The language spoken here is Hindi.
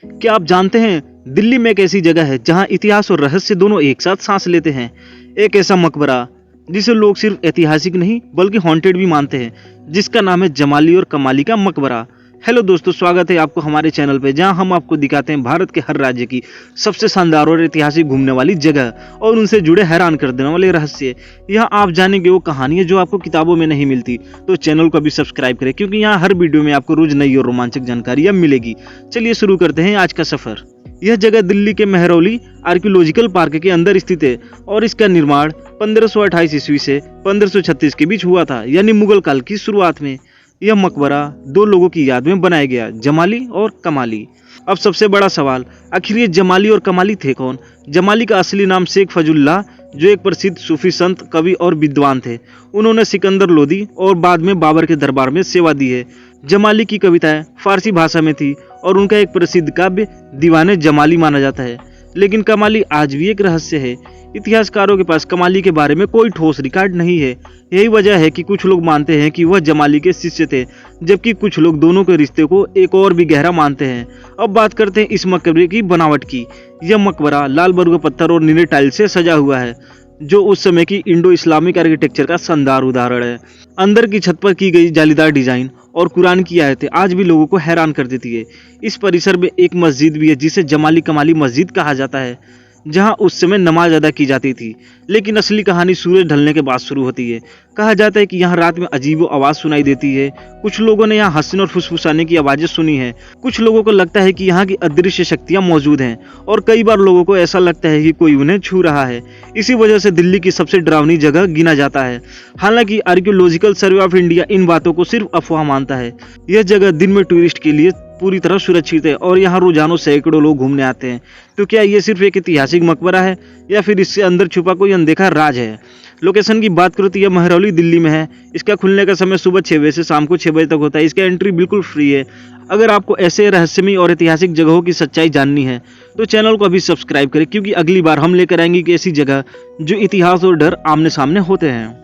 क्या आप जानते हैं दिल्ली में एक ऐसी जगह है जहां इतिहास और रहस्य दोनों एक साथ सांस लेते हैं। एक ऐसा मकबरा जिसे लोग सिर्फ ऐतिहासिक नहीं बल्कि हॉन्टेड भी मानते हैं, जिसका नाम है जमाली और कमाली का मकबरा। हेलो दोस्तों, स्वागत है आपको हमारे चैनल पे, जहां हम आपको दिखाते हैं भारत के हर राज्य की सबसे शानदार और ऐतिहासिक घूमने वाली जगह और उनसे जुड़े हैरान कर देने वाले रहस्य। यहाँ आप जानेंगे वो कहानियां जो आपको किताबों में नहीं मिलती। तो चैनल को भी सब्सक्राइब करें, क्योंकि यहाँ हर वीडियो में आपको रोज नई और रोमांचक जानकारियां मिलेगी। चलिए शुरू करते हैं आज का सफर। यह जगह दिल्ली के मेहरौली आर्कियोलॉजिकल पार्क के अंदर स्थित है और इसका निर्माण 1528 ईस्वी से 1536 के बीच हुआ था, यानी मुगल काल की शुरुआत में। यह मकबरा दो लोगों की याद में बनाया गया, जमाली और कमाली। अब सबसे बड़ा सवाल, आखिर ये जमाली और कमाली थे कौन? जमाली का असली नाम शेख फजुल्लाह, जो एक प्रसिद्ध सूफी संत, कवि और विद्वान थे। उन्होंने सिकंदर लोदी और बाद में बाबर के दरबार में सेवा दी है। जमाली की कविताएं फारसी भाषा में थी और उनका एक प्रसिद्ध काव्य दीवाने जमाली माना जाता है। लेकिन कमाली आज भी एक रहस्य है। इतिहासकारों के पास कमाली के बारे में कोई ठोस रिकॉर्ड नहीं है। यही वजह है कि कुछ लोग मानते हैं कि वह जमाली के शिष्य थे, जबकि कुछ लोग दोनों के रिश्ते को एक और भी गहरा मानते हैं। अब बात करते हैं इस मकबरे की बनावट की। यह मकबरा लाल बरगद पत्थर और नीले टाइल से सजा हुआ है, जो उस समय की इंडो इस्लामिक आर्किटेक्चर का शानदार उदाहरण है। अंदर की छत पर की गई जालीदार डिजाइन और कुरान की आयतें आज भी लोगों को हैरान कर देती है। इस परिसर में एक मस्जिद भी है, जिसे जमाली कमाली मस्जिद कहा जाता है, जहां उस समय नमाज अदा की जाती थी। लेकिन असली कहानी सूरज ढलने के बाद शुरू होती है। कहा जाता है कि यहाँ रात में अजीब आवाज सुनाई देती है। कुछ लोगों ने यहाँ हंसने और फुसफुसाने की आवाजें सुनी है। कुछ लोगों को लगता है कि यहाँ की अदृश्य शक्तियाँ मौजूद हैं और कई बार लोगों को ऐसा लगता है कि कोई उन्हें छू रहा है। इसी वजह से दिल्ली की सबसे डरावनी जगह गिना जाता है। हालांकि archaeological survey of India in बातों को सिर्फ अफवाह मानता है। यह जगह दिन में टूरिस्ट के लिए पूरी तरह सुरक्षित है और यहाँ रोजाना सैकड़ों लोग घूमने आते हैं। तो क्या ये सिर्फ एक ऐतिहासिक मकबरा है या फिर इससे अंदर छुपा कोई अनदेखा राज है? लोकेशन की बात करो तो यह मेहरौली दिल्ली में है। इसका खुलने का समय सुबह 6 बजे से शाम को 6 बजे तक होता है। इसका एंट्री बिल्कुल फ्री है। अगर आपको ऐसे रहस्यमयी और ऐतिहासिक जगहों की सच्चाई जाननी है तो चैनल को अभी सब्सक्राइब करें, क्योंकि अगली बार हम लेकर आएंगे एक ऐसी जगह जो इतिहास और डर आमने सामने होते हैं।